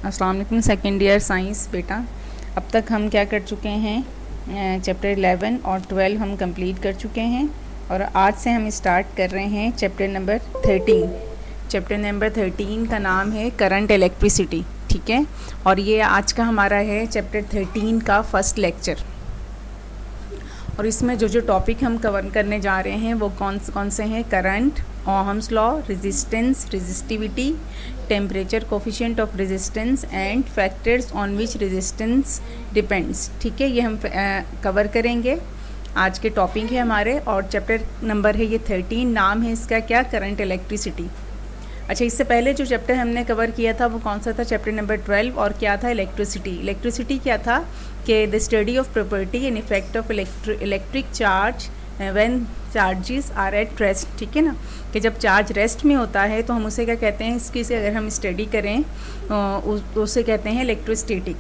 अस्सलाम वालेकुम second year science बेटा। अब तक हम क्या कर चुके हैं, चैप्टर 11 और 12 हम कंप्लीट कर चुके हैं और आज से हम स्टार्ट कर रहे हैं चैप्टर नंबर 13। चैप्टर नंबर 13 का नाम है करंट इलेक्ट्रिसिटी, ठीक है। और ये आज का हमारा है चैप्टर 13 का फर्स्ट लेक्चर। और इसमें जो टॉपिक हम कवर करने जा रहे हैं वो कौन से हैं, current, Ohm's law, resistance, resistivity, temperature, coefficient of resistance and factors on which resistance depends, ठीक है। ये हम कवर करेंगे। आज के टॉपिक है हमारे और चैप्टर नंबर है ये 13, नाम है इसका क्या, करंट इलेक्ट्रिसिटी। अच्छा, इससे पहले जो चैप्टर हमने कवर किया था वो कौन सा था, चैप्टर नंबर 12, और क्या था, इलेक्ट्रिसिटी। इलेक्ट्रिसिटी क्या था कि the study of property and effect of electric charge when charges are at rest, ठीक है ना, कि जब चार्ज रेस्ट में होता है तो हम उसे क्या कहते हैं, इसकी से अगर हम स्टडी करें तो उसे कहते हैं इलेक्ट्रोस्टैटिक।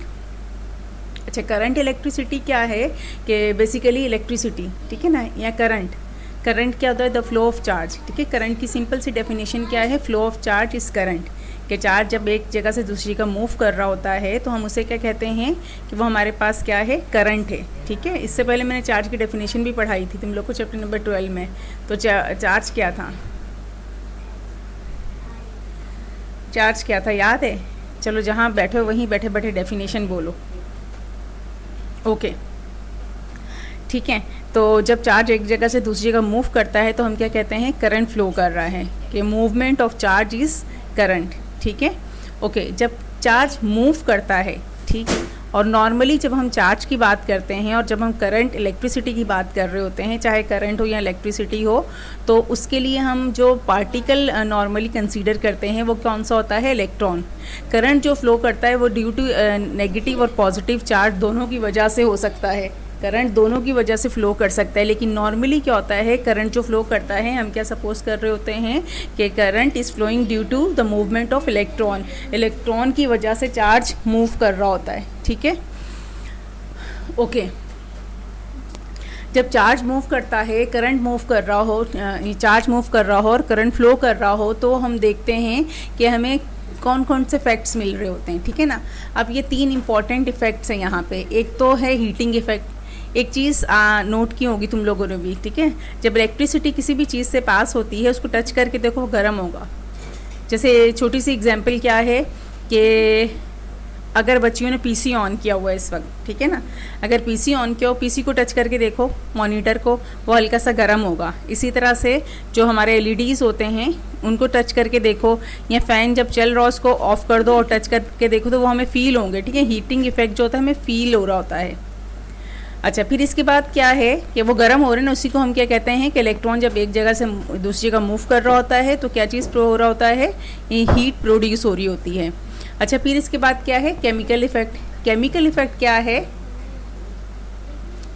अच्छा, करंट इलेक्ट्रिसिटी क्या है कि बेसिकली इलेक्ट्रिसिटी, ठीक है ना, या करंट क्या होता है, द फ्लो ऑफ चार्ज, ठीक है। करंट की सिंपल सी डेफिनेशन क्या है, flow of charge is current, कि चार्ज जब एक जगह से दूसरी का मूव कर रहा होता है तो हम उसे क्या कहते हैं कि वो हमारे पास क्या है, करंट है, ठीक है। इससे पहले मैंने चार्ज की डेफिनेशन भी पढ़ाई थी तुम लोग को चैप्टर नंबर 12 में। तो चार्ज क्या था, चार्ज क्या था याद है? चलो जहाँ बैठे हो वहीं बैठे बैठे डेफिनेशन बोलो, ओके, ठीक है। तो जब चार्ज एक जगह से दूसरी जगह मूव करता है तो हम क्या कहते हैं, करंट फ्लो कर रहा है, कि movement of charge is current, ठीक है, ओके। जब चार्ज मूव करता है, ठीक है, और नॉर्मली जब हम चार्ज की बात करते हैं और जब हम करंट इलेक्ट्रिसिटी की बात कर रहे होते हैं, चाहे करंट हो या इलेक्ट्रिसिटी हो, तो उसके लिए हम जो पार्टिकल नॉर्मली कंसीडर करते हैं वो कौन सा होता है, इलेक्ट्रॉन। करंट जो फ्लो करता है वो ड्यू टू नेगेटिव और पॉजिटिव चार्ज दोनों की वजह से हो सकता है, करंट दोनों की वजह से फ़्लो कर सकता है। लेकिन नॉर्मली क्या होता है, करंट जो फ्लो करता है, हम क्या सपोज कर रहे होते हैं कि current is flowing due to the movement of electron, electron की वजह से चार्ज मूव कर रहा होता है, ठीक है, ओके। जब चार्ज मूव करता है, करंट मूव कर रहा हो, चार्ज मूव कर रहा हो और करंट फ्लो कर रहा हो, तो हम देखते हैं कि हमें कौन कौन से इफेक्ट्स मिल रहे होते हैं, ठीक है ना। अब ये 3 इंपॉर्टेंट इफेक्ट्स हैं यहाँ पे। एक तो है हीटिंग इफेक्ट, एक चीज़ नोट की होगी तुम लोगों ने भी, ठीक है। जब इलेक्ट्रिसिटी किसी भी चीज़ से पास होती है उसको टच करके देखो वो गर्म होगा। जैसे छोटी सी एग्जांपल क्या है कि अगर बच्चियों ने पीसी ऑन किया हुआ है इस वक्त, ठीक है ना, अगर पीसी ऑन किया हो, पीसी को टच करके देखो, मॉनिटर को, वो हल्का सा गर्म होगा। इसी तरह से जो हमारे एलईडीज़ होते हैं उनको टच करके देखो, या फ़ैन जब चल रहा हो उसको ऑफ़ कर दो और टच करके देखो तो वो हमें फ़ील होंगे, ठीक है। हीटिंग इफेक्ट जो होता है हमें फ़ील हो रहा होता है। अच्छा, फिर इसके बाद क्या है कि वो गर्म हो रहे हैं ना, उसी को हम क्या कहते हैं कि इलेक्ट्रॉन जब एक जगह से दूसरी जगह मूव कर रहा होता है तो क्या चीज़ हो रहा होता है, हीट प्रोड्यूस हो रही होती है। अच्छा, फिर इसके बाद क्या है, केमिकल इफेक्ट। केमिकल इफेक्ट क्या है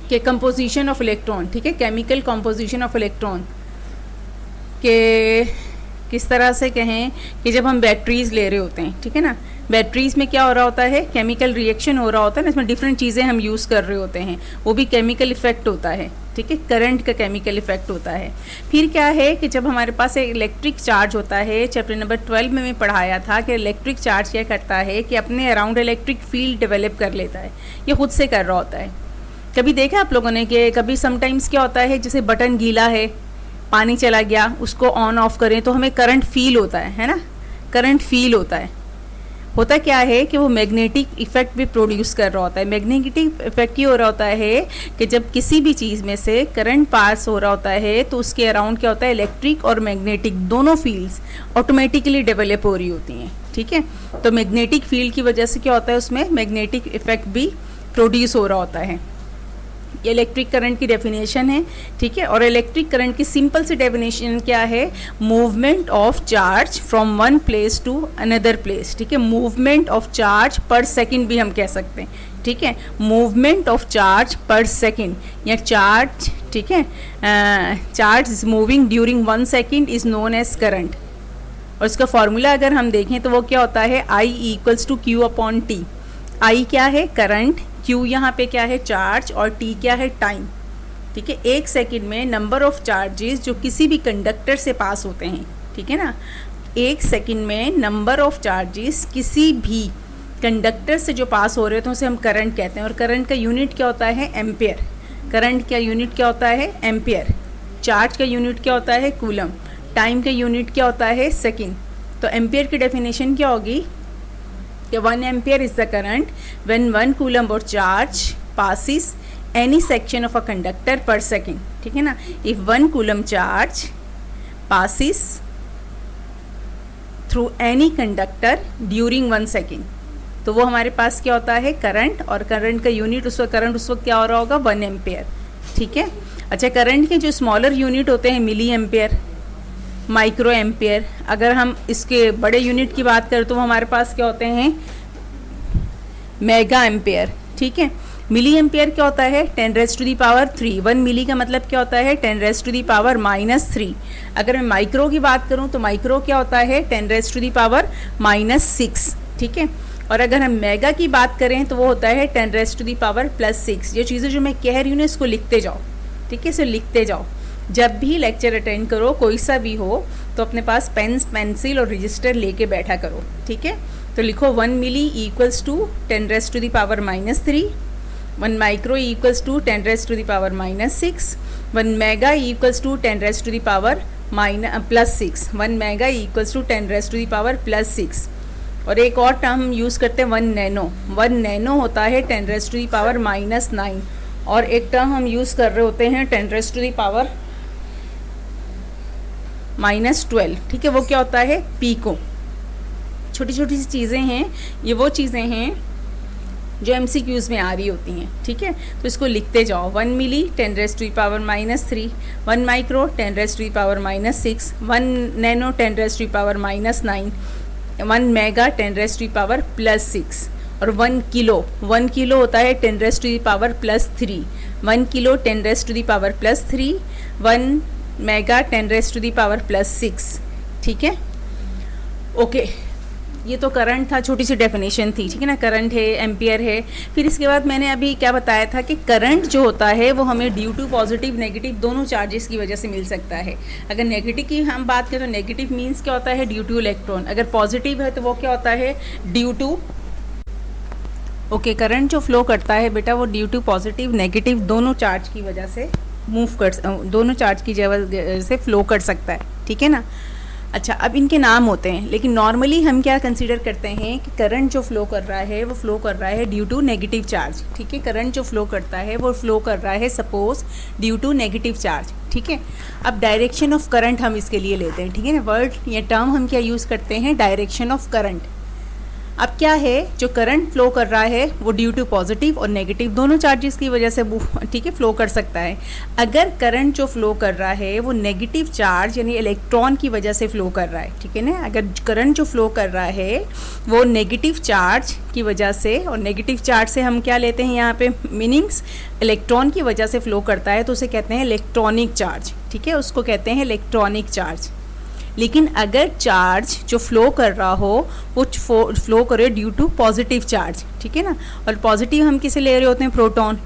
कि कंपोजिशन ऑफ इलेक्ट्रॉन, ठीक है, केमिकल कंपोजिशन ऑफ इलेक्ट्रॉन, के किस तरह से कहें कि जब हम बैटरीज ले रहे होते हैं, ठीक है ना, बैटरीज में क्या हो रहा होता है, केमिकल रिएक्शन हो रहा होता है ना, इसमें डिफरेंट चीज़ें हम यूज़ कर रहे होते हैं, वो भी केमिकल इफेक्ट होता है, ठीक है, करंट का केमिकल इफेक्ट होता है। फिर क्या है कि जब हमारे पास एक इलेक्ट्रिक चार्ज होता है, चैप्टर नंबर 12 में पढ़ाया था कि इलेक्ट्रिक चार्ज क्या करता है कि अपने अराउंड इलेक्ट्रिक फील्ड डेवलप कर लेता है, ये खुद से कर रहा होता है। कभी देखा आप लोगों ने कि कभी समटाइम्स क्या होता है, जैसे बटन गीला है, पानी चला गया, उसको ऑन ऑफ करें तो हमें करंट फील होता है ना, करंट फील होता है। होता क्या है कि वो मैग्नेटिक इफेक्ट भी प्रोड्यूस कर रहा होता है। मैग्नेटिक इफेक्ट ये हो रहा होता है कि जब किसी भी चीज़ में से करंट पास हो रहा होता है तो उसके अराउंड क्या होता है, इलेक्ट्रिक और मैग्नेटिक दोनों फील्ड्स ऑटोमेटिकली डेवलप हो रही होती हैं, ठीक है। तो मैग्नेटिक फील्ड की वजह से क्या होता है, उसमें मैग्नेटिक इफेक्ट भी प्रोड्यूस हो रहा होता है। ये इलेक्ट्रिक करंट की डेफिनेशन है, ठीक है। और इलेक्ट्रिक करंट की सिंपल सी डेफिनेशन क्या है, movement of charge from one place to another place, ठीक है। मूवमेंट ऑफ चार्ज पर सेकंड भी हम कह सकते हैं, ठीक है, मूवमेंट ऑफ चार्ज पर सेकंड या चार्ज, ठीक है, charge is moving during 1 second is known as current. और इसका फॉर्मूला अगर हम देखें तो वो क्या होता है, I equals to Q upon T। I क्या है, करंट, Q यहाँ पे क्या है, चार्ज, और T क्या है, टाइम, ठीक है। 1 सेकंड में नंबर ऑफ चार्जेस जो किसी भी कंडक्टर से पास होते हैं, ठीक है ना, 1 सेकंड में नंबर ऑफ चार्जेस किसी भी कंडक्टर से जो पास हो रहे होते हैं उसे हम करंट कहते हैं, और करंट का यूनिट क्या होता है? एम्पियर। करंट का यूनिट क्या होता है? एम्पियर। चार्ज का यूनिट क्या होता है? कूलम। टाइम का यूनिट क्या होता है? सेकेंड। तो एम्पियर की डेफिनेशन क्या होगी कि 1 ampere is the current when 1 coulomb और charge passes any section of a conductor per second. ठीक है ना, if 1 coulomb charge passes through any conductor during 1 second, तो वो हमारे पास क्या होता है? करंट। और करंट का यूनिट उस वक्त, करंट उस वक्त क्या हो रहा होगा? 1 एम्पियर। ठीक है। अच्छा, करंट के जो स्मॉलर यूनिट होते हैं मिली एम्पियर, माइक्रो एम्पियर। अगर हम इसके बड़े यूनिट की बात करें तो वो हमारे पास क्या होते हैं? Mega ampere. ठीक है। मिली एम्पियर क्या होता है? 10⁻³ 1 मिली का मतलब क्या होता है? 10⁻³ अगर मैं माइक्रो की बात करूं तो माइक्रो क्या होता है? 10⁻⁻6। ठीक है। और अगर हम मेगा की बात करें तो वो होता है 10⁻+6। ये चीज़ें जो मैं कह रही हूँ ना, इसको लिखते जाओ। ठीक है, इसे लिखते जाओ। जब भी लेक्चर अटेंड करो, कोई सा भी हो, तो अपने पास पेन, पेंसिल और रजिस्टर लेके बैठा करो। ठीक है। तो लिखो 1 milli equals to 10⁻⁻3, 1 micro equals to 10⁻⁻6, 1 mega equals to 10⁻+6, 1 mega equals to 10⁻+6। और एक और टर्म हम यूज़ करते हैं 1 नैनो। 1 नैनो होता है 10⁻⁻9। और एक टर्म हम यूज़ कर रहे होते हैं 10⁻⁻12। ठीक है, वो क्या होता है? पीको। छोटी छोटी सी चीज़ें हैं, ये वो चीज़ें हैं जो MCQs में आ रही होती हैं। ठीक है, तो इसको लिखते जाओ। 1 मिली 10⁻⁻3, 1 माइक्रो 10⁻⁻6, 1 नैनो 10⁻⁻9, 1 मेगा 10⁻+6, और 1 किलो होता है 10⁻+3, 1 किलो 10⁻+3, 1 मेगा 10⁻+6। ठीक है। ओके, ये तो करंट था, छोटी सी डेफिनेशन थी। ठीक है ना, करंट है, एम्पियर है। फिर इसके बाद मैंने अभी क्या बताया था कि करंट जो होता है वो हमें ड्यू टू पॉजिटिव नेगेटिव दोनों चार्जेस की वजह से मिल सकता है। अगर नेगेटिव की हम बात करें तो नेगेटिव मीन्स क्या होता है? Due to electron. अगर पॉजिटिव है तो वो क्या होता है? Due to. ओके, करंट जो फ्लो करता है बेटा वो ड्यू टू पॉजिटिव नेगेटिव दोनों चार्ज की वजह से दोनों चार्ज की वजह से फ्लो कर सकता है। ठीक है ना। अच्छा, अब इनके नाम होते हैं, लेकिन नॉर्मली हम क्या कंसीडर करते हैं कि करंट जो फ्लो कर रहा है वो फ्लो कर रहा है ड्यू टू नेगेटिव चार्ज। ठीक है, करंट जो फ्लो करता है वो फ्लो कर रहा है suppose due to negative charge. ठीक है। अब डायरेक्शन ऑफ करंट हम इसके लिए लेते हैं। ठीक है ना, वर्ड या टर्म हम क्या यूज़ करते हैं? Direction of current. अब क्या है, जो करंट फ्लो कर रहा है वो ड्यू टू पॉजिटिव और नेगेटिव दोनों चार्जेस की वजह से ठीक है फ्लो कर सकता है। अगर करंट जो फ्लो कर रहा है वो नेगेटिव चार्ज यानी इलेक्ट्रॉन की वजह से फ्लो कर रहा है, ठीक है ना, अगर करंट जो फ्लो कर रहा है वो नेगेटिव चार्ज की वजह से, और नेगेटिव चार्ज से हम क्या लेते हैं यहाँ पे मीनिंग्स, इलेक्ट्रॉन की वजह से फ्लो करता है तो उसे कहते हैं इलेक्ट्रॉनिक चार्ज। ठीक है, उसको कहते हैं इलेक्ट्रॉनिक चार्ज। लेकिन अगर चार्ज जो फ्लो कर रहा हो वो फ्लो करे ड्यू टू पॉजिटिव चार्ज, ठीक है ना, और पॉजिटिव हम किसे ले रहे होते हैं? प्रोटॉन।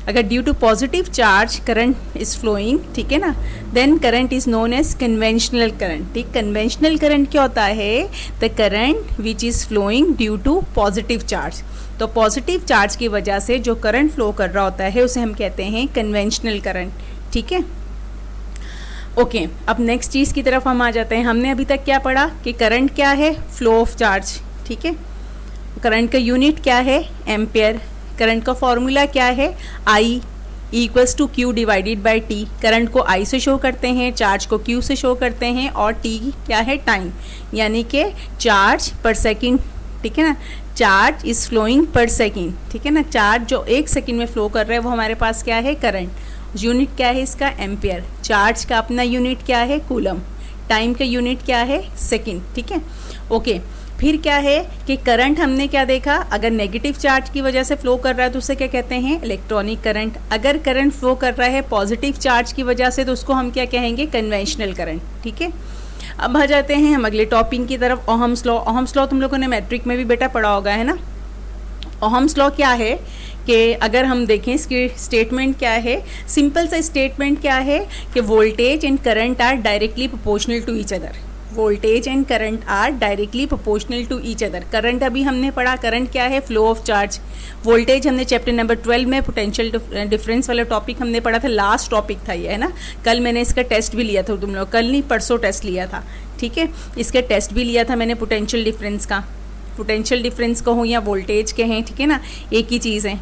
अगर due to positive charge current is flowing, ठीक है ना, then current is known as conventional current. ठीक, कन्वेंशनल करंट क्या होता है? The current which is flowing due to positive charge. तो पॉजिटिव चार्ज की वजह से जो करंट फ्लो कर रहा होता है उसे हम कहते हैं कन्वेंशनल करंट। ठीक है, ओके अब नेक्स्ट चीज़ की तरफ हम आ जाते हैं। हमने अभी तक क्या पढ़ा कि करंट क्या है? Flow of charge. ठीक है, करंट का यूनिट क्या है? एम्पियर। करंट का फॉर्मूला क्या है? I equals to Q divided by T. Current को आई से शो करते हैं, चार्ज को क्यू से शो करते हैं, और टी क्या है? टाइम, यानी कि चार्ज पर सेकेंड। ठीक है ना, चार्ज इज फ्लोइंग पर सेकेंड। ठीक है ना, चार्ज जो 1 सेकेंड में फ्लो कर रहा है वो हमारे पास क्या है? करंट। यूनिट क्या है इसका? एम्पियर। चार्ज का अपना यूनिट क्या है? कूलम। टाइम का यूनिट क्या है? सेकेंड। ठीक है, ओके फिर क्या है कि करंट हमने क्या देखा? अगर नेगेटिव चार्ज की वजह से फ्लो कर रहा है तो उसे क्या कहते हैं? Electronic current. अगर करंट फ्लो कर रहा है पॉजिटिव चार्ज की वजह से तो उसको हम क्या कहेंगे? Conventional current. ठीक है, अब आ जाते हैं हम अगले टॉपिक की तरफ, ओहम्स लॉ। ओहम्स लॉ तुम लोगों ने मैट्रिक में भी बेटा पढ़ा होगा, है ना। ओहम्स लॉ क्या है कि अगर हम देखें इसकी स्टेटमेंट क्या है, सिंपल सा स्टेटमेंट क्या है कि voltage and current are directly proportional to each other. Voltage and current are directly proportional to each other. Current अभी हमने पढ़ा, करंट क्या है, फ्लो ऑफ चार्ज। वोल्टेज हमने चैप्टर नंबर 12 में पोटेंशियल डिफरेंस वाला टॉपिक हमने पढ़ा था, लास्ट टॉपिक था ये, है ना। कल मैंने इसका टेस्ट भी लिया था, तुम लोग कल नहीं परसों टेस्ट लिया था, ठीक है। इसका टेस्ट भी लिया था मैंने पोटेंशियल डिफरेंस का। पोटेंशियल डिफरेंस कहो या वोल्टेज के हैं, ठीक है ना, एक ही चीज़ है।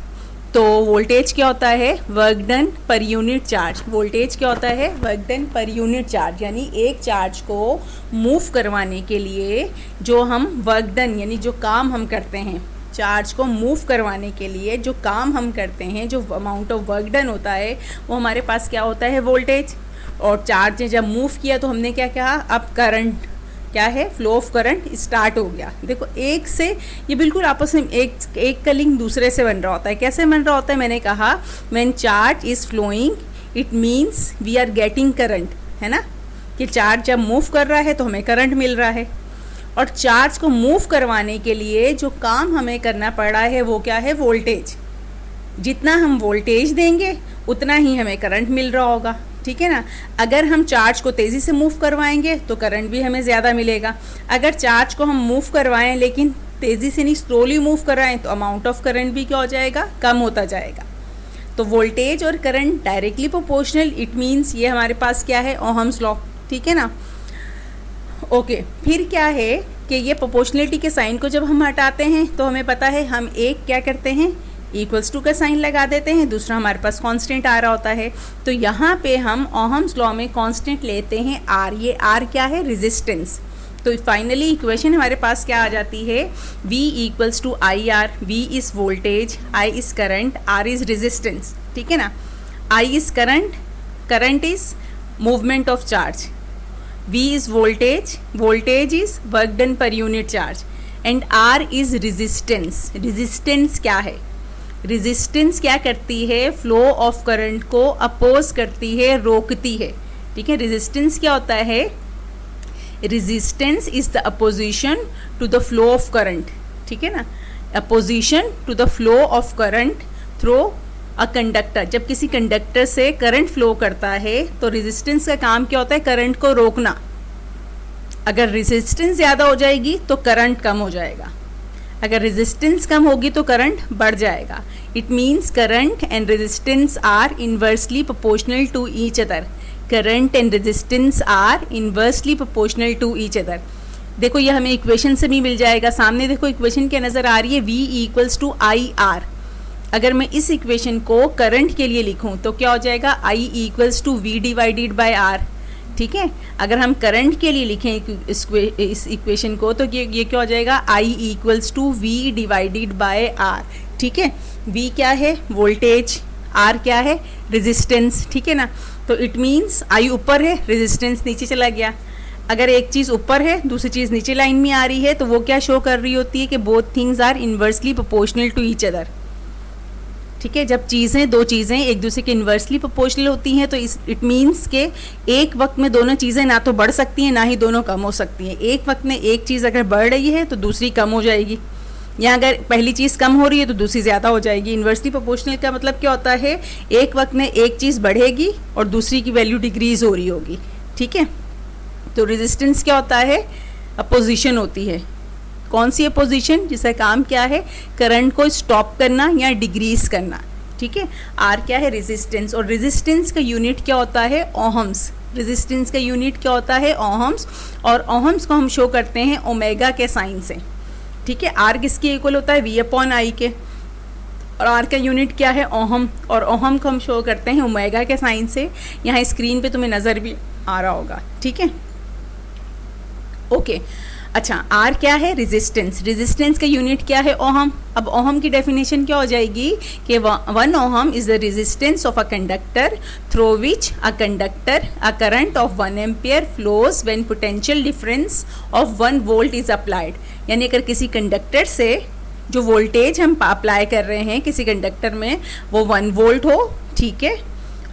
तो वोल्टेज क्या होता है, वर्क डन पर यूनिट चार्ज। वोल्टेज क्या होता है, वर्क डन पर यूनिट चार्ज, यानी एक चार्ज को मूव करवाने के लिए जो हम वर्क डन यानी जो काम हम करते हैं, चार्ज को मूव करवाने के लिए जो काम हम करते हैं, जो अमाउंट ऑफ वर्क डन होता है, वो हमारे पास क्या होता है, वोल्टेज। और चार्ज ने जब मूव किया तो हमने क्या कहा, अब करंट क्या है, फ्लो ऑफ करंट स्टार्ट हो गया। देखो एक से ये बिल्कुल आपस में एक का लिंक दूसरे से बन रहा होता है। कैसे बन रहा होता है, मैंने कहा when charge is flowing it means we are getting current, है ना, कि चार्ज जब मूव कर रहा है तो हमें करंट मिल रहा है। और चार्ज को मूव करवाने के लिए जो काम हमें करना पड़ रहा है वो क्या है, वोल्टेज। जितना हम वोल्टेज देंगे उतना ही हमें करंट मिल रहा होगा, ठीक है ना। अगर हम चार्ज को तेज़ी से मूव करवाएंगे तो करंट भी हमें ज़्यादा मिलेगा। अगर चार्ज को हम मूव करवाएं लेकिन तेज़ी से नहीं, स्लोली मूव कराएं, तो अमाउंट ऑफ करंट भी क्या हो जाएगा, कम होता जाएगा। तो वोल्टेज और current directly proportional, it means ये हमारे पास क्या है, ओहम्स लॉ, ठीक है ना। ओके, फिर क्या है कि ये प्रोपोर्शनलिटी के साइन को जब हम हटाते हैं तो हमें पता है हम एक क्या करते हैं, इक्वल्स टू का साइन लगा देते हैं, दूसरा हमारे पास कांस्टेंट आ रहा होता है। तो यहाँ पे हम ओहम्स लॉ में कांस्टेंट लेते हैं आर। ये आर क्या है, रेजिस्टेंस। तो फाइनली इक्वेशन हमारे पास क्या आ जाती है, V equals to I R. V is voltage, I is current, R is resistance, ठीक है ना। I is current, current is movement of charge, V is voltage, voltage is work done पर unit charge, and R is resistance. Resistance क्या है, resistance क्या करती है, flow of current को अपोज करती है, रोकती है, ठीक है। रेजिस्टेंस क्या होता है, resistance is the opposition to the flow of current, ठीक है ना। Opposition to the flow of current through a conductor. जब किसी कंडक्टर से करंट फ्लो करता है तो रेजिस्टेंस का काम क्या होता है, करंट को रोकना। अगर रेजिस्टेंस ज़्यादा हो जाएगी तो करंट कम हो जाएगा, अगर रेजिस्टेंस कम होगी तो करंट बढ़ जाएगा। It means current and resistance are inversely proportional to each other. Current and resistance are inversely proportional to each other. देखो ये हमें इक्वेशन से भी मिल जाएगा, सामने देखो इक्वेशन क्या नज़र आ रही है, V equals to I R. अगर मैं इस इक्वेशन को करंट के लिए लिखूं तो क्या हो जाएगा, I equals to V divided by R, ठीक है। अगर हम करंट के लिए लिखें इस इक्वेशन को तो ये क्या हो जाएगा, I equals to V divided by R, ठीक है। V क्या है, वोल्टेज, R क्या है, रेजिस्टेंस, ठीक है ना। तो इट मीन्स I ऊपर है, रेजिस्टेंस नीचे चला गया। अगर एक चीज़ ऊपर है दूसरी चीज़ नीचे लाइन में आ रही है तो वो क्या शो कर रही होती है कि both things are inversely proportional to each other, ठीक है। जब चीज़ें, दो चीज़ें एक दूसरे के इन्वर्सली प्रोपोर्शनल होती हैं तो इट मीन्स के एक वक्त में दोनों चीज़ें ना तो बढ़ सकती हैं ना ही दोनों कम हो सकती हैं। एक वक्त में एक चीज़ अगर बढ़ रही है तो दूसरी कम हो जाएगी, या अगर पहली चीज़ कम हो रही है तो दूसरी ज़्यादा हो जाएगी। इन्वर्सली प्रोपोर्शनल का मतलब क्या होता है, एक वक्त में एक चीज़ बढ़ेगी और दूसरी की वैल्यू डिक्रीज़ हो रही होगी, ठीक है। तो रेजिस्टेंस क्या होता है, अपोजिशन होती है। कौन सी अपोजिशन, जिसका काम क्या है, करंट को स्टॉप करना या डिक्रीज करना, ठीक है। आर क्या है, रेजिस्टेंस, और रेजिस्टेंस का यूनिट क्या होता है, ओहम्स। रेजिस्टेंस का यूनिट क्या होता है, ओहम्स, और ओहम्स को हम शो करते हैं ओमेगा के साइन से, ठीक है। आर किसके इक्वल होता है, V अपॉन आई के, और आर का यूनिट क्या है, ओहम, और ओहम को हम शो करते हैं ओमेगा के साइन से। यहाँ स्क्रीन पे तुम्हें नज़र भी आ रहा होगा, ठीक है। ओके, अच्छा, आर क्या है, रेजिस्टेंस। रेजिस्टेंस का यूनिट क्या है, ओहम। अब ओहम की डेफिनेशन क्या हो जाएगी कि 1 ohm is the resistance of a conductor through which a conductor a current of 1 ampere flows when potential difference of 1 volt is applied. यानी अगर किसी कंडक्टर से जो वोल्टेज हम अप्लाई कर रहे हैं किसी कंडक्टर में वो 1 वोल्ट हो, ठीक है,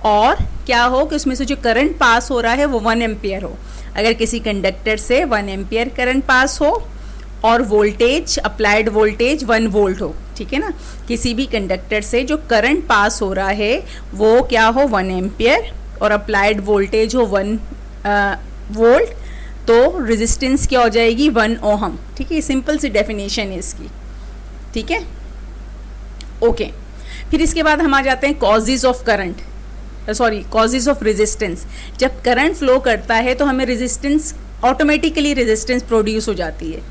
और क्या हो कि उसमें से जो करंट पास हो रहा है वो 1 एम्पियर हो। अगर किसी कंडक्टर से 1 एम्पियर करंट पास हो और वोल्टेज, अप्लाइड वोल्टेज 1 वोल्ट हो, ठीक है ना। किसी भी कंडक्टर से जो करंट पास हो रहा है वो क्या हो, 1 एम्पियर, और अप्लाइड वोल्टेज हो 1 वोल्ट, तो रेजिस्टेंस क्या हो जाएगी 1 ओहम। ठीक है, सिंपल सी डेफिनेशन है इसकी। ठीक है, ओके। फिर इसके बाद हम आ जाते हैं causes of current, sorry causes of resistance. जब करंट फ्लो करता है तो हमें रेजिस्टेंस, ऑटोमेटिकली रेजिस्टेंस प्रोड्यूस हो जाती है।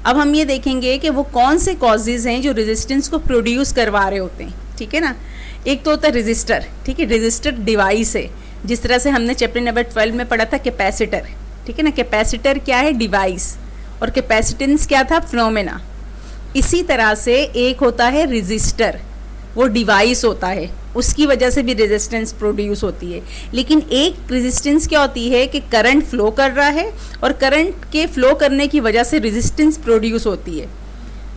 अब हम ये देखेंगे कि वो कौन से कॉजेज हैं जो रेजिस्टेंस को प्रोड्यूस करवा रहे होते हैं। ठीक है ना, एक तो होता है रेजिस्टर। ठीक है, रेजिस्टर डिवाइस है, जिस तरह से हमने चैप्टर नंबर 12 में पढ़ा था कैपेसिटर। ठीक है ना, कैपेसिटर क्या है, डिवाइस, और कैपेसिटेंस क्या था, फिनोमेना। इसी तरह से एक होता है रेजिस्टर, वो डिवाइस होता है, उसकी वजह से भी रेजिस्टेंस प्रोड्यूस होती है। लेकिन एक रेजिस्टेंस क्या होती है कि करंट फ्लो कर रहा है और करंट के फ्लो करने की वजह से रेजिस्टेंस प्रोड्यूस होती है।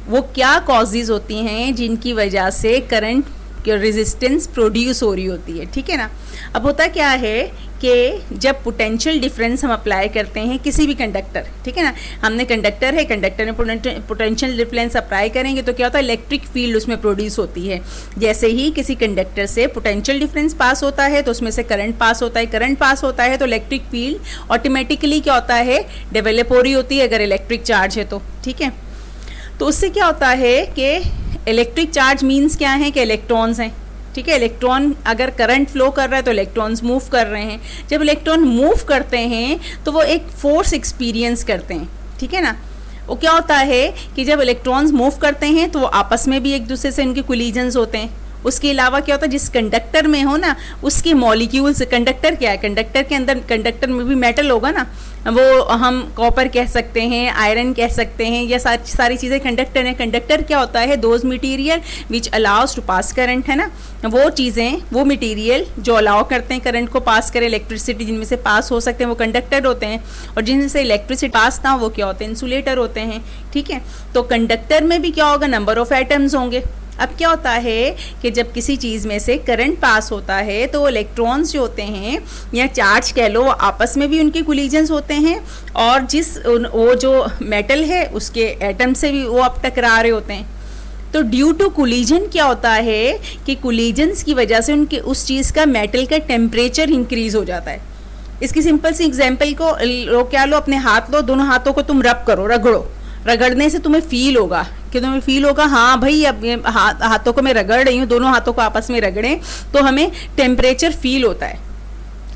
वो क्या कॉजेज होती हैं जिनकी वजह से करंट की रेजिस्टेंस प्रोड्यूस हो रही होती है। ठीक है ना, अब होता क्या है कि जब पोटेंशियल डिफरेंस हम अप्लाई करते हैं किसी भी कंडक्टर, ठीक है ना, हमने कंडक्टर है, कंडक्टर में पोटेंशियल डिफरेंस अप्लाई करेंगे तो क्या होता है, इलेक्ट्रिक फील्ड उसमें प्रोड्यूस होती है। जैसे ही किसी कंडक्टर से पोटेंशियल डिफरेंस पास होता है तो उसमें से करंट पास होता है, करंट पास होता है तो इलेक्ट्रिक फील्ड ऑटोमेटिकली क्या होता है, डेवलप हो रही होती है, अगर इलेक्ट्रिक चार्ज है तो। ठीक है, तो उससे क्या होता है कि इलेक्ट्रिक चार्ज मीन्स क्या है कि इलेक्ट्रॉन्स हैं। ठीक है, इलेक्ट्रॉन अगर करंट फ्लो कर रहा है तो इलेक्ट्रॉन्स मूव कर रहे हैं। जब इलेक्ट्रॉन मूव करते हैं तो वो एक फोर्स एक्सपीरियंस करते हैं। ठीक है ना, वो क्या होता है कि जब इलेक्ट्रॉन्स मूव करते हैं तो वो आपस में भी एक दूसरे से उनके कोलिजन्स होते हैं। उसके अलावा क्या होता है, जिस कंडक्टर में हो ना उसके मॉलिक्यूल्स, कंडक्टर क्या है, कंडक्टर के अंदर, कंडक्टर में भी मेटल होगा ना, वो हम कॉपर कह सकते हैं, आयरन कह सकते हैं, या सारी चीज़ें कंडक्टर हैं। कंडक्टर क्या होता है, those material which allows to pass current, है ना, वो चीज़ें, वो मटीरियल जो अलाउ करते हैं करंट को पास करें, इलेक्ट्रिसिटी जिनमें से पास हो सकते हैं वो कंडक्टर होते हैं, और जिनमें से इलेक्ट्रिसिटी पास ना हो वो क्या होते हैं, इंसुलेटर होते हैं। ठीक है, तो कंडक्टर में भी क्या होगा, नंबर ऑफ एटम्स होंगे। अब क्या होता है कि जब किसी चीज़ में से करंट पास होता है तो इलेक्ट्रॉन्स जो होते हैं या चार्ज कह लो, आपस में भी उनके कोलिजन्स होते हैं, और वो जो मेटल है उसके एटम से भी वो अब टकरा रहे होते हैं। तो ड्यू टू कोलिजन क्या होता है कि कोलिजन्स की वजह से उनके उस चीज़ का, मेटल का टेम्परेचर इंक्रीज हो जाता है। इसकी सिंपल सी एग्जाम्पल को क्या लो, अपने हाथ लो, दोनों हाथों को तुम रब करो, रगड़ो, रगड़ने से तुम्हें फील होगा कि तुम्हें फील होगा हाँ भाई अब हाथों को मैं रगड़ रही हूँ, दोनों हाथों को आपस में रगड़ें तो हमें टेम्परेचर फील होता है,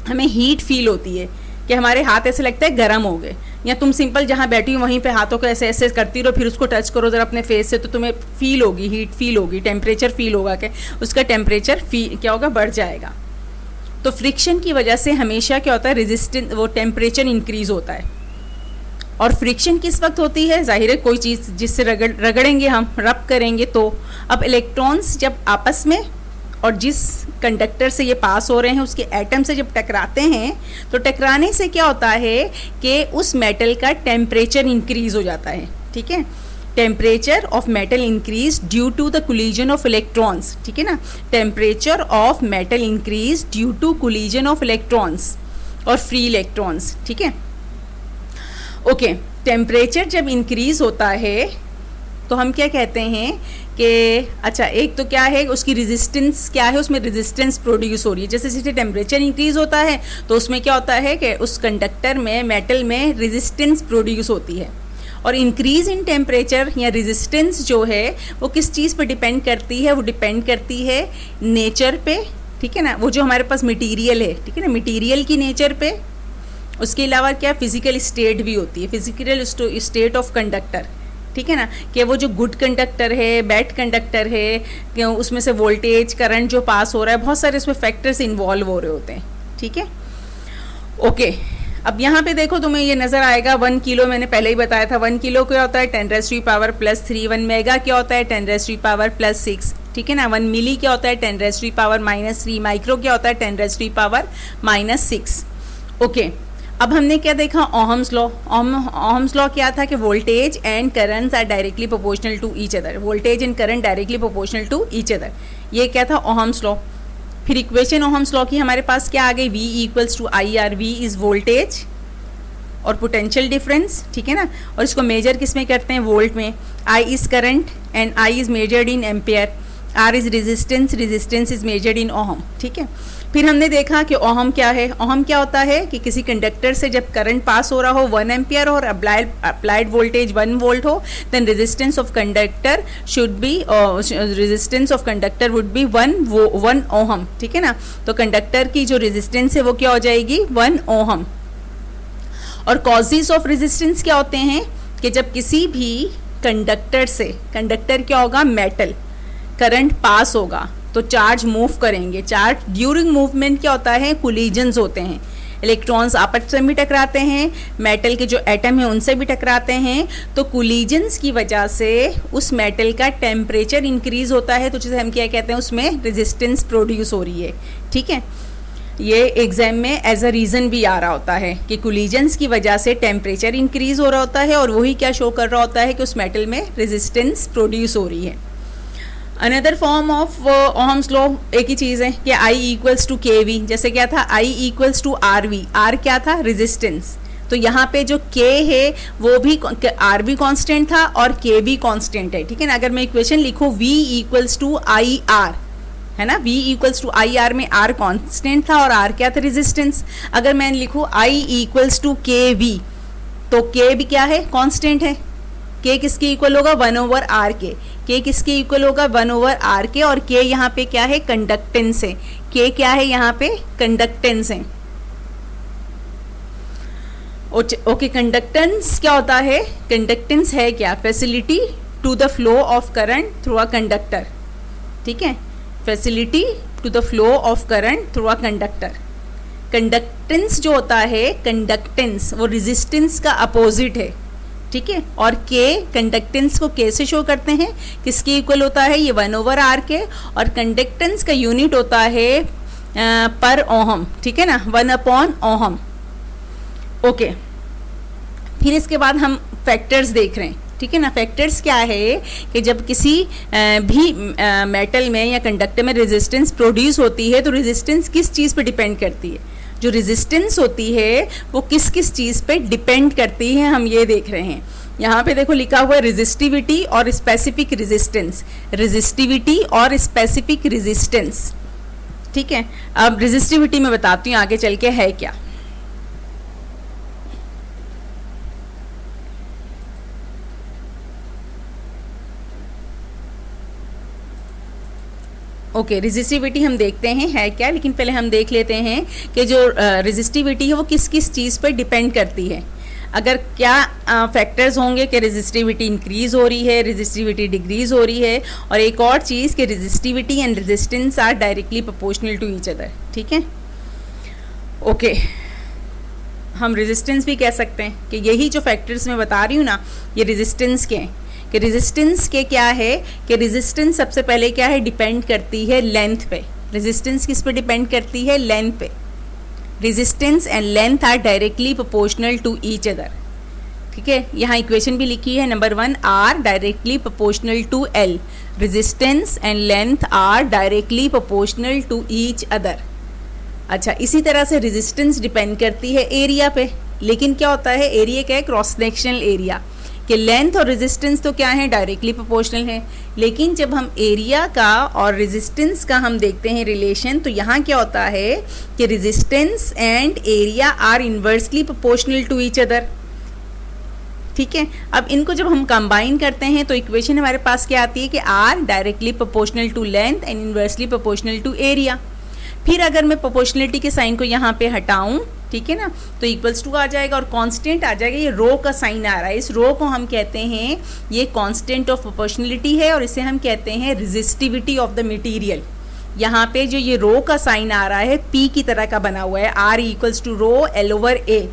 हमें हीट फील होती है कि हमारे हाथ ऐसे लगता है गर्म हो गए। या तुम सिंपल जहाँ बैठी हो वहीं पे हाथों को ऐसे ऐसे करती रहो, फिर उसको टच करो जरा अपने फेस से, तो तुम्हें फील होगी, हीट फील होगी, टेम्परेचर फील होगा कि उसका टेम्परेचर क्या होगा, बढ़ जाएगा। तो फ्रिक्शन की वजह से हमेशा क्या होता है, रेजिस्टेंस, वो टेम्परेचर इंक्रीज होता है। और फ्रिक्शन किस वक्त होती है, जाहिर है कोई चीज़ जिससे रगड़ेंगे हम, रब करेंगे तो। अब इलेक्ट्रॉन्स जब आपस में और जिस कंडक्टर से ये पास हो रहे हैं उसके एटम से जब टकराते हैं तो टकराने से क्या होता है कि उस मेटल का टेम्परेचर इंक्रीज हो जाता है। ठीक है, temperature of metal increase due to the collision of electrons. ठीक है ना, temperature of metal increase due to collision of electrons और फ्री इलेक्ट्रॉन्स। ठीक है, ओके, टेम्परेचर जब इंक्रीज होता है तो हम क्या कहते हैं कि अच्छा, एक तो क्या है उसकी रेजिस्टेंस क्या है, उसमें रेजिस्टेंस प्रोड्यूस हो रही है। जैसे जैसे टेम्परेचर इंक्रीज होता है तो उसमें क्या होता है कि उस कंडक्टर में, मेटल में रेजिस्टेंस प्रोड्यूस होती है। और इंक्रीज इन टेम्परेचर या रेजिस्टेंस जो है वो किस चीज़ पर डिपेंड करती है, वो डिपेंड करती है नेचर पे। ठीक है ना, वो जो हमारे पास मटीरियल है, ठीक है ना, मटीरियल की नेचर पे। उसके अलावा क्या, फिजिकल स्टेट भी होती है, फिजिकल स्टेट ऑफ कंडक्टर। ठीक है ना, कि वो जो गुड कंडक्टर है, बैड कंडक्टर है, कि उसमें से वोल्टेज, करंट जो पास हो रहा है, बहुत सारे उसमें फैक्टर्स इन्वॉल्व हो रहे होते हैं। ठीक है, ओके। अब यहाँ पे देखो तुम्हें ये नज़र आएगा 1 किलो, मैंने पहले ही बताया था 1 किलो क्या होता है 10⁻⁻3, 1 मेगा क्या होता है 10⁻6। ठीक है ना, 1 मिली क्या होता है 10⁻⁻3, माइक्रो क्या होता है 10⁻⁻6। ओके, अब हमने क्या देखा, ओहम्स लॉ। ओहम्स लॉ क्या था कि voltage and currents are directly proportional to each other, voltage and current directly proportional to each other, ये क्या था, ओहम्स लॉ। फिर इक्वेशन ओहम्स लॉ की हमारे पास क्या आ गई, V = IR, V is voltage और पोटेंशियल डिफरेंस। ठीक है ना, और इसको मेजर किस में करते हैं, वोल्ट में। I is current and I is measured in ampere, R is resistance, resistance is measured in ohm. ठीक है, फिर हमने देखा कि ओहम क्या है। ओहम क्या होता है कि किसी कंडक्टर से जब करंट पास हो रहा हो 1 एम्पियर और अप्लाइड वोल्टेज 1 वोल्ट हो, then resistance of conductor should be resistance of conductor would be 1 ohm, ठीक है ना। तो कंडक्टर की जो रेजिस्टेंस है वो क्या हो जाएगी 1 ओहम। और कॉजेज ऑफ रेजिस्टेंस क्या होते हैं कि जब किसी भी कंडक्टर से, कंडक्टर क्या होगा मेटल, करंट पास होगा तो चार्ज मूव करेंगे। चार्ज ड्यूरिंग मूवमेंट क्या होता है कोलिजन्स होते हैं, इलेक्ट्रॉन्स आपस में भी टकराते हैं, मेटल के जो एटम है उनसे भी टकराते हैं। तो कोलिजन्स की वजह से उस मेटल का टेम्परेचर इंक्रीज होता है, तो जिसे हम क्या कहते हैं उसमें रेजिस्टेंस प्रोड्यूस हो रही है, ठीक है। ये एग्जाम में एज अ रीज़न भी आ रहा होता है कि कोलिजन्स की वजह से टेम्परेचर इंक्रीज हो रहा होता है और वही क्या शो कर रहा होता है कि उस मेटल में रेजिस्टेंस प्रोड्यूस हो रही है। Another form of Ohm's law एक ही चीज़ है कि I equals to K V, जैसे क्या था I equals to R V, R क्या था रेजिस्टेंस, तो यहाँ पे जो K है वो भी आर भी कॉन्स्टेंट था और K भी कॉन्स्टेंट है, ठीक है ना। अगर मैं इक्वेशन लिखूँ V equals to I R, है ना, V equals to I R में R कॉन्स्टेंट था और R क्या था रेजिस्टेंस। अगर मैं लिखूँ I equals to K we, तो K भी क्या है कॉन्स्टेंट है। K किसके इक्वल होगा 1 ओवर आर के, K किसके इक्वल होगा 1 ओवर आर के, और K यहाँ पे क्या है कंडक्टेंस है, K क्या है यहाँ पे कंडक्टेंस है। ओके, कंडक्टेंस क्या होता है, कंडक्टेंस है क्या facility to the flow of current through a conductor, ठीक है, facility to the flow of current through a conductor. Conductance जो होता है, कंडक्टेंस वो रेजिस्टेंस का अपोजिट है, ठीक है। और K कंडक्टेंस को K से शो करते हैं, किसके इक्वल होता है ये 1 ओवर आर के, और कंडक्टेंस का यूनिट होता है पर ओहम, ठीक है ना, 1 अपॉन ओहम। ओके, फिर इसके बाद हम फैक्टर्स देख रहे हैं, ठीक है ना। फैक्टर्स क्या है कि जब किसी भी मेटल में या कंडक्टर में रेजिस्टेंस प्रोड्यूस होती है तो रेजिस्टेंस किस चीज़ पे डिपेंड करती है, जो रेजिस्टेंस होती है वो किस किस चीज़ पे डिपेंड करती है, हम ये देख रहे हैं। यहाँ पे देखो लिखा हुआ है रेजिस्टिविटी और स्पेसिफिक रेजिस्टेंस, रेजिस्टिविटी और स्पेसिफिक रेजिस्टेंस, ठीक है। अब रेजिस्टिविटी में बताती हूँ आगे चल के है क्या। ओके, रेजिस्टिविटी हम देखते हैं है क्या, लेकिन पहले हम देख लेते हैं कि जो रेजिस्टिविटी है वो किस किस चीज़ पर डिपेंड करती है। अगर क्या फैक्टर्स होंगे कि रेजिस्टिविटी इंक्रीज हो रही है, रेजिस्टिविटी डिक्रीज हो रही है, और एक और चीज़ कि resistivity and resistance are directly proportional to each other, ठीक है। ओके, हम रेजिस्टेंस भी कह सकते हैं कि यही जो फैक्टर्स मैं बता रही हूँ ना, ये रेजिस्टेंस के हैं। कि रेजिस्टेंस के क्या है कि रेजिस्टेंस सबसे पहले क्या है डिपेंड करती है लेंथ पे। रेजिस्टेंस किस पे डिपेंड करती है, लेंथ पे। Resistance and length are directly proportional to each other, ठीक है। यहाँ इक्वेशन भी लिखी है, number 1 R directly proportional to L, resistance and length are directly proportional to each other. अच्छा, इसी तरह से रेजिस्टेंस डिपेंड करती है एरिया पे, लेकिन क्या होता है एरिया क्या है क्रॉस सेक्शनल एरिया, कि लेंथ और रेजिस्टेंस तो क्या है डायरेक्टली प्रोपोर्शनल है, लेकिन जब हम एरिया का और रेजिस्टेंस का हम देखते हैं रिलेशन, तो यहाँ क्या होता है कि resistance and area are inversely proportional to each other, ठीक है। अब इनको जब हम कंबाइन करते हैं तो इक्वेशन हमारे पास क्या आती है कि R directly proportional to length and inversely proportional to area. फिर अगर मैं प्रोपोर्शनलिटी के साइन को यहाँ पे हटाऊं, ठीक है ना, तो इक्वल्स टू आ जाएगा और कांस्टेंट आ जाएगा। ये रो का साइन आ रहा है, इस रो को हम कहते हैं ये कांस्टेंट ऑफ प्रोपोर्शनलिटी है, और इसे हम कहते हैं रेजिस्टिविटी ऑफ द मटेरियल। यहाँ पे जो ये रो का साइन आ रहा है पी की तरह का बना हुआ है, R equals to rho L over A.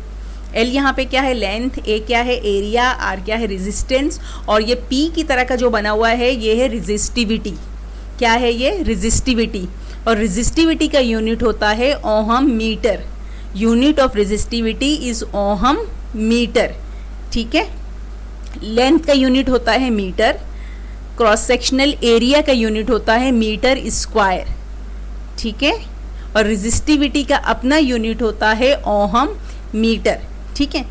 L यहाँ पे क्या है लेंथ, ए क्या है एरिया, आर क्या है रेजिस्टेंस, और ये पी की तरह का जो बना हुआ है ये है रेजिस्टिविटी। क्या है ये रेजिस्टिविटी, और रेजिस्टिविटी का यूनिट होता है ohm metre. Unit of resistivity is ohm metre, ठीक है। लेंथ का यूनिट होता है मीटर, क्रॉस सेक्शनल एरिया का यूनिट होता है मीटर स्क्वायर, ठीक है, और रेजिस्टिविटी का अपना यूनिट होता है ओहम मीटर, ठीक है।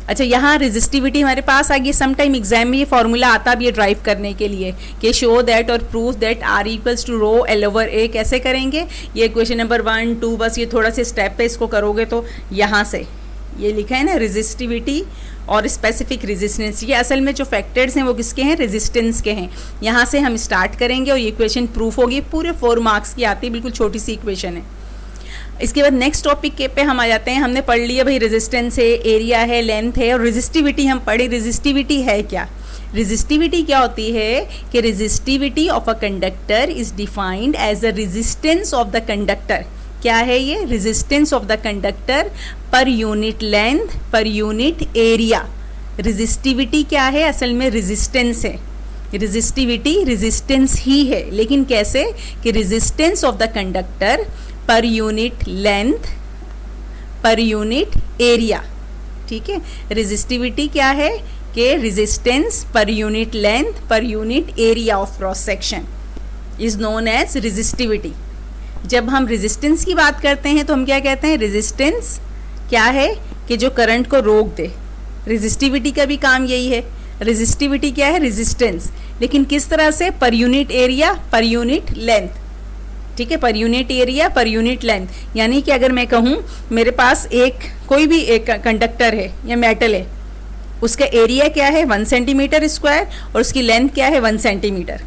अच्छा, यहाँ रेजिस्टिविटी हमारे पास आ गई। सम टाइम एग्जाम में ये फॉर्मूला आता भी है ड्राइव करने के लिए कि शो दैट और proof that R equals to rho L over A. कैसे करेंगे ये क्वेश्चन नंबर 1 2, बस ये थोड़ा सा स्टेप पे इसको करोगे तो यहाँ से ये लिखा है ना रेजिस्टिविटी और स्पेसिफिक रेजिस्टेंस, ये असल में जो फैक्टर्स हैं वो किसके हैं, रेजिस्टेंस के हैं। यहाँ से हम स्टार्ट करेंगे और ये इक्वेशन प्रूफ होगी, पूरे 4 मार्क्स की आती है, बिल्कुल छोटी सी इक्वेशन है। इसके बाद नेक्स्ट टॉपिक के पे हम आ जाते हैं। हमने पढ़ लिया भाई रेजिस्टेंस है, एरिया है, लेंथ है और रेजिस्टिविटी हम पढ़े। रेजिस्टिविटी है क्या? रेजिस्टिविटी क्या होती है कि resistivity of a conductor is defined as a resistance of the conductor. क्या है ये? रेजिस्टेंस ऑफ द कंडक्टर पर यूनिट लेंथ पर यूनिट एरिया। रेजिस्टिविटी क्या है? असल में रेजिस्टेंस है। रेजिस्टिविटी रेजिस्टेंस ही है, लेकिन कैसे कि रेजिस्टेंस ऑफ द कंडक्टर पर यूनिट लेंथ पर यूनिट एरिया। ठीक है, रेजिस्टिविटी क्या है कि रेजिस्टेंस पर यूनिट लेंथ पर unit area of cross section is known as resistivity. जब हम रेजिस्टेंस की बात करते हैं तो हम क्या कहते हैं? रेजिस्टेंस क्या है कि जो करंट को रोक दे। रेजिस्टिविटी का भी काम यही है। रेजिस्टिविटी क्या है? रेजिस्टेंस, लेकिन किस तरह से? पर यूनिट एरिया पर यूनिट लेंथ। ठीक है, पर यूनिट एरिया पर यूनिट लेंथ। यानी कि अगर मैं कहूँ मेरे पास कोई भी एक कंडक्टर है या मेटल है, उसका एरिया क्या है? 1 सेंटीमीटर स्क्वायर और उसकी लेंथ क्या है? 1 सेंटीमीटर।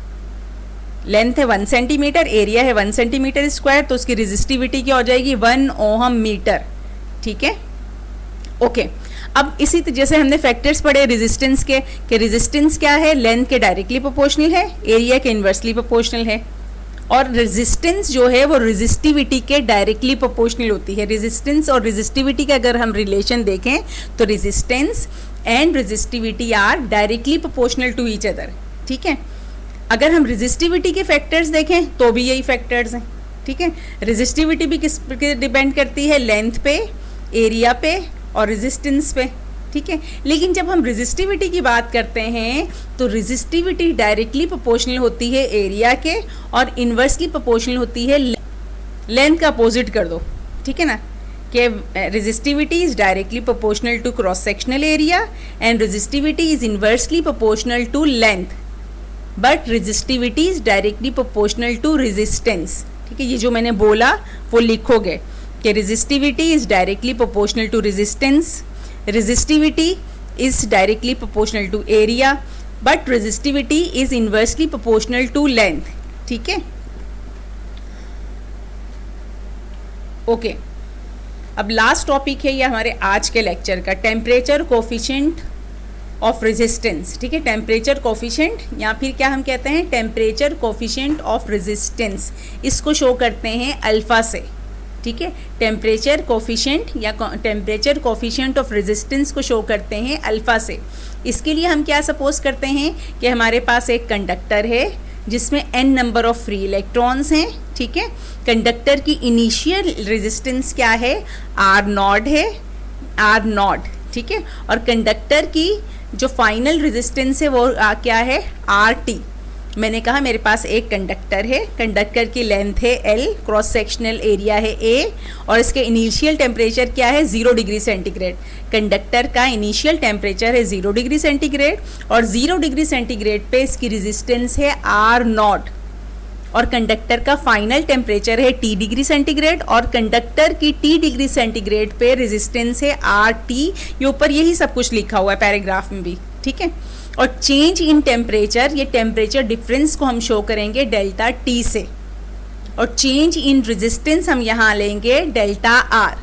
लेंथ है 1 सेंटीमीटर, एरिया है 1 सेंटीमीटर स्क्वायर, तो उसकी रेजिस्टिविटी क्या हो जाएगी? 1 ओहम मीटर। ठीक है, ओके। अब इसी जैसे हमने फैक्टर्स पढ़े रेजिस्टेंस के, कि रेजिस्टेंस क्या है? लेंथ के डायरेक्टली प्रोपोर्शनल है, एरिया के इन्वर्सली प्रोपोर्शनल है, और रेजिस्टेंस जो है वो रेजिस्टिविटी के डायरेक्टली प्रोपोर्शनल होती है। रेजिस्टेंस और रेजिस्टिविटी का अगर हम रिलेशन देखें तो resistance and resistivity are directly proportional to each other. ठीक है, अगर हम रेजिस्टिविटी के फैक्टर्स देखें तो भी यही फैक्टर्स हैं। ठीक है, रेजिस्टिविटी भी किस पे डिपेंड करती है? लेंथ पे, एरिया पे और रेजिस्टेंस पे। ठीक है, लेकिन जब हम रेजिस्टिविटी की बात करते हैं तो रेजिस्टिविटी डायरेक्टली प्रोपोर्शनल होती है एरिया के और इन्वर्सली प्रोपोर्शनल होती है लेंथ का अपोजिट कर दो। ठीक है ना, कि resistivity is directly proportional to cross sectional area and resistivity is inversely proportional to length, but resistivity is directly proportional to resistance. ठीक है, ये जो मैंने बोला वो लिखोगे कि resistivity is directly proportional to resistance, resistivity is directly proportional to area but resistivity is inversely proportional to length. ठीक है, ओके। अब लास्ट टॉपिक है ये हमारे आज के लेक्चर का, टेम्परेचर कोफिशिएंट ऑफ रेजिस्टेंस। ठीक है, टेम्परेचर कोफिशिएंट या फिर क्या हम कहते हैं? Temperature coefficient of resistance. इसको शो करते हैं अल्फा से। ठीक है, टेम्परेचर कोफिशिएंट या टेम्परेचर कोफिशिएंट ऑफ रेजिस्टेंस को शो करते हैं अल्फा से। इसके लिए हम क्या सपोज करते हैं कि हमारे पास एक कंडक्टर है जिसमें n number of free electrons हैं। ठीक है, कंडक्टर की इनिशियल रेजिस्टेंस क्या है? R नॉट है, R नॉट। ठीक है, और कंडक्टर की जो फाइनल रेजिस्टेंस है वो क्या है? RT। मैंने कहा मेरे पास एक कंडक्टर है, कंडक्टर की लेंथ है L, क्रॉस सेक्शनल एरिया है A और इसके इनिशियल टेम्परेचर क्या है? 0 डिग्री सेंटीग्रेड। कंडक्टर का इनिशियल टेम्परेचर है 0 डिग्री सेंटीग्रेड और 0 डिग्री सेंटीग्रेड पे इसकी रेजिस्टेंस है R नॉट और कंडक्टर का फाइनल टेम्परेचर है T डिग्री सेंटीग्रेड और कंडक्टर की T डिग्री सेंटीग्रेड पे रेजिस्टेंस है RT। ये ऊपर यही सब कुछ लिखा हुआ है पैराग्राफ में भी। ठीक है, और चेंज इन टेम्परेचर, ये टेम्परेचर डिफरेंस को हम शो करेंगे डेल्टा T से, और चेंज इन रेजिस्टेंस हम यहाँ लेंगे डेल्टा R।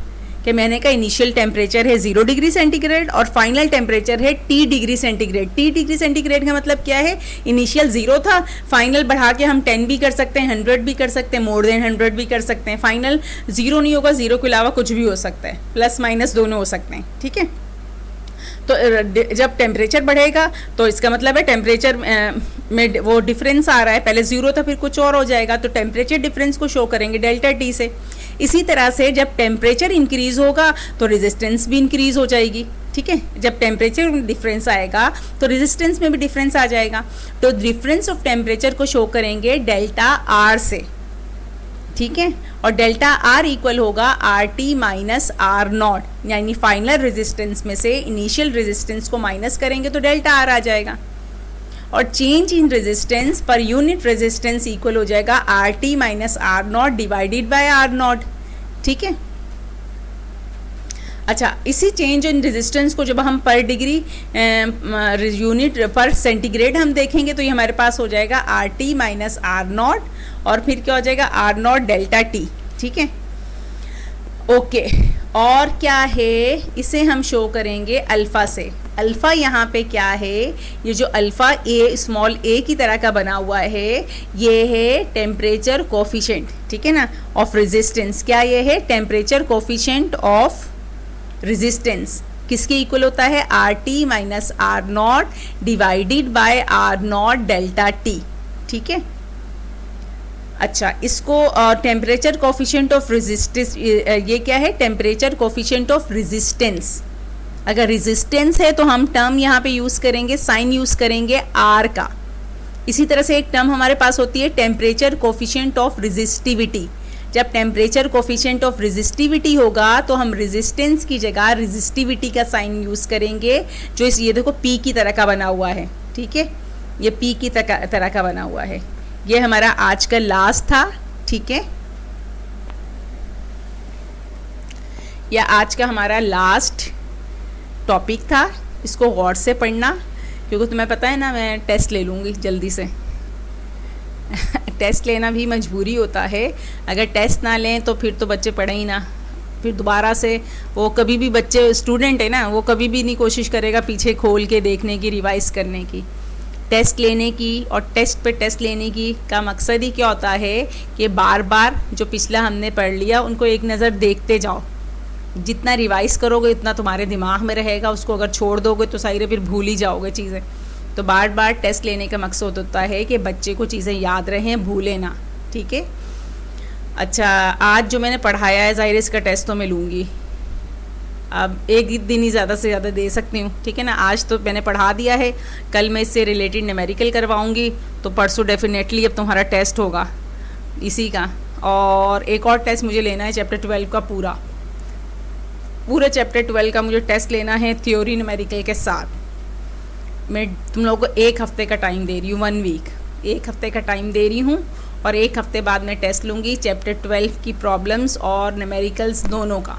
कि मैंने कहा इनिशियल टेम्परेचर है 0 डिग्री सेंटीग्रेड और फाइनल टेम्परेचर है T degree centigrade. T degree centigrade का मतलब क्या है? इनिशियल 0 था, फाइनल बढ़ा के हम 10 भी कर सकते हैं, 100 भी कर सकते हैं, मोर देन 100 भी कर सकते हैं। फाइनल 0 नहीं होगा, 0 के अलावा कुछ भी हो सकता है, प्लस माइनस दोनों हो सकते हैं। ठीक है, तो जब टेम्परेचर बढ़ेगा तो इसका मतलब है टेम्परेचर में वो डिफरेंस आ रहा है, पहले 0 था फिर कुछ और हो जाएगा, तो टेम्परेचर डिफरेंस को शो करेंगे डेल्टा T से। इसी तरह से जब टेम्परेचर इंक्रीज होगा तो रेजिस्टेंस भी इंक्रीज हो जाएगी। ठीक है, जब टेम्परेचर में डिफरेंस आएगा तो रेजिस्टेंस में भी डिफरेंस आ जाएगा, तो डिफरेंस ऑफ टेम्परेचर को शो करेंगे डेल्टा R से। ठीक है, और डेल्टा आर इक्वल होगा R T minus R naught, यानी फाइनल रेजिस्टेंस में से इनिशियल रेजिस्टेंस को माइनस करेंगे तो डेल्टा आर आ जाएगा, और चेंज इन रेजिस्टेंस पर यूनिट रेजिस्टेंस इक्वल हो जाएगा R T minus R naught divided by R naught. ठीक है, अच्छा, इसी चेंज इन रेजिस्टेंस को जब हम पर डिग्री यूनिट पर सेंटीग्रेड हम देखेंगे तो ये हमारे पास हो जाएगा R T minus R naught, और फिर क्या हो जाएगा आर नॉट डेल्टा टी। ठीक है, ओके, और क्या है, इसे हम शो करेंगे अल्फ़ा से। अल्फ़ा यहाँ पे क्या है, ये जो अल्फ़ा ए स्मॉल ए की तरह का बना हुआ है, ये है टेम्परेचर कोफिशिएंट। ठीक है ना, ऑफ रेजिस्टेंस। क्या ये है, टेम्परेचर कोफिशिएंट ऑफ रेजिस्टेंस। किसके इक्वल होता है, R T minus R naught divided by R naught delta T. ठीक है, अच्छा, इसको टेम्परेचर कोफिशिएंट ऑफ रेजिस्टेंस, ये क्या है, टेम्परेचर कोफिशिएंट ऑफ रेजिस्टेंस। अगर रेजिस्टेंस है तो हम टर्म यहाँ पे यूज़ करेंगे, साइन यूज़ करेंगे आर का। इसी तरह से एक टर्म हमारे पास होती है टेम्परेचर कोफिशिएंट ऑफ रेजिस्टिविटी। जब टेम्परेचर कोफिशिएंट ऑफ रेजिस्टिविटी होगा तो हम रेजिस्टेंस की जगह रेजिस्टिविटी का साइन यूज़ करेंगे, जो इस ये देखो पी की तरह का बना हुआ है। ठीक है, ये पी की तरह का बना हुआ है। ये हमारा आज का लास्ट था। ठीक है, या आज का हमारा लास्ट टॉपिक था, इसको गौर से पढ़ना, क्योंकि तुम्हें पता है ना मैं टेस्ट ले लूँगी जल्दी से। टेस्ट लेना भी मजबूरी होता है, अगर टेस्ट ना लें तो फिर तो बच्चे पढ़े ही ना, फिर दोबारा से वो कभी भी, बच्चे स्टूडेंट है ना, वो कभी भी नहीं कोशिश करेगा पीछे खोल के देखने की, रिवाइज करने की। टेस्ट लेने की और टेस्ट पे टेस्ट लेने की का मकसद ही क्या होता है कि बार बार जो पिछला हमने पढ़ लिया उनको एक नज़र देखते जाओ। जितना रिवाइज करोगे उतना तुम्हारे दिमाग में रहेगा, उसको अगर छोड़ दोगे तो सारी फिर भूल ही जाओगे चीज़ें। तो बार बार टेस्ट लेने का मकसद होता है कि बच्चे को चीज़ें याद रहें, भूलें ना। ठीक है, अच्छा, आज जो मैंने पढ़ाया है ज़ाहिर इसका टेस्ट तो मैं लूँगी, अब एक दिन ही ज़्यादा से ज़्यादा दे सकती हूँ। ठीक है ना, आज तो मैंने पढ़ा दिया है, कल मैं इससे रिलेटेड न्यूमेरिकल करवाऊँगी, तो परसों डेफिनेटली अब तुम्हारा टेस्ट होगा इसी का। और एक और टेस्ट मुझे लेना है चैप्टर 12 का, पूरा चैप्टर 12 का मुझे टेस्ट लेना है थ्योरी न्यूमेरिकल के साथ। मैं तुम लोगों को 1 हफ्ते का टाइम दे रही हूँ, 1 वीक, 1 हफ्ते का टाइम दे रही हूँ, और 1 हफ्ते बाद मैं टेस्ट लूँगी चैप्टर 12 की प्रॉब्लम्स और न्यूमेरिकल्स दोनों का।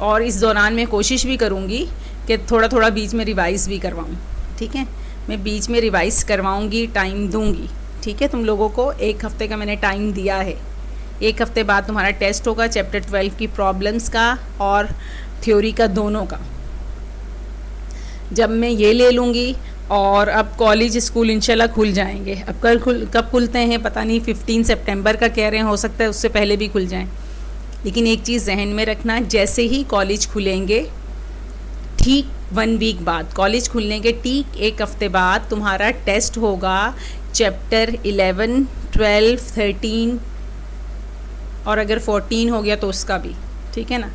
और इस दौरान मैं कोशिश भी करूँगी कि थोड़ा थोड़ा बीच में रिवाइज़ भी करवाऊँ। ठीक है, मैं बीच में रिवाइज़ करवाऊँगी, टाइम दूँगी। ठीक है, तुम लोगों को 1 हफ्ते का मैंने टाइम दिया है। 1 हफ्ते बाद तुम्हारा टेस्ट होगा चैप्टर 12 की प्रॉब्लम्स का और थ्योरी का, दोनों का। जब मैं ये ले लूँगी, और अब कॉलेज स्कूल इंशाल्लाह खुल जाएंगे। अब कब खुलते हैं पता नहीं, 15 सितंबर का कह रहे हैं, हो सकता है उससे पहले भी खुल जाएं। लेकिन एक चीज़ जहन में रखना, जैसे ही कॉलेज खुलेंगे ठीक 1 वीक बाद, कॉलेज खुलने के ठीक 1 हफ्ते बाद तुम्हारा टेस्ट होगा चैप्टर 11, 12, 13, और अगर 14 हो गया तो उसका भी। ठीक है ना,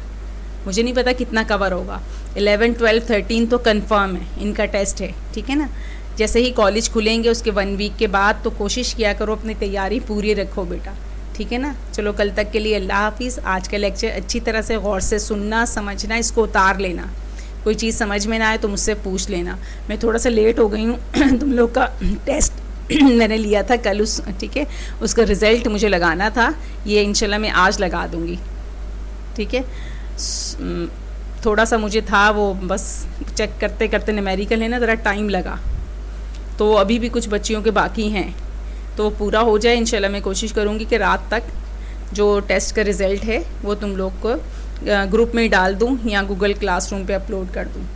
मुझे नहीं पता कितना कवर होगा। 11, 12, 13 तो कंफर्म है, इनका टेस्ट है। ठीक है ना, जैसे ही कॉलेज खुलेंगे उसके 1 वीक के बाद तो कोशिश किया करो अपनी तैयारी पूरी रखो बेटा। ठीक है ना, चलो कल तक के लिए अल्लाह हाफिज़। आज का लेक्चर अच्छी तरह से गौर से सुनना, समझना, इसको उतार लेना। कोई चीज़ समझ में ना आए तो मुझसे पूछ लेना। मैं थोड़ा सा लेट हो गई हूँ तुम लोग का टेस्ट मैंने लिया था कल, ठीक है, उसका रिज़ल्ट मुझे लगाना था, ये इंशाल्लाह मैं आज लगा दूँगी। ठीक है, थोड़ा सा मुझे था वो बस चेक करते करते, न्यूमेरिकल है ना, ज़रा टाइम लगा, तो अभी भी कुछ बच्चियों के बाकी हैं, तो पूरा हो जाए इंशाल्लाह। मैं कोशिश करूँगी कि रात तक जो टेस्ट का रिज़ल्ट है वो तुम लोग को ग्रुप में डाल दूँ या गूगल क्लासरूम पे अपलोड कर दूँ।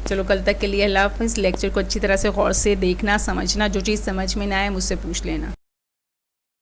चलो कल तक के लिए अल्लाह हाफ़िज़। लेक्चर को अच्छी तरह से गौर से देखना, समझना, जो चीज़ समझ में ना आए मुझसे पूछ लेना।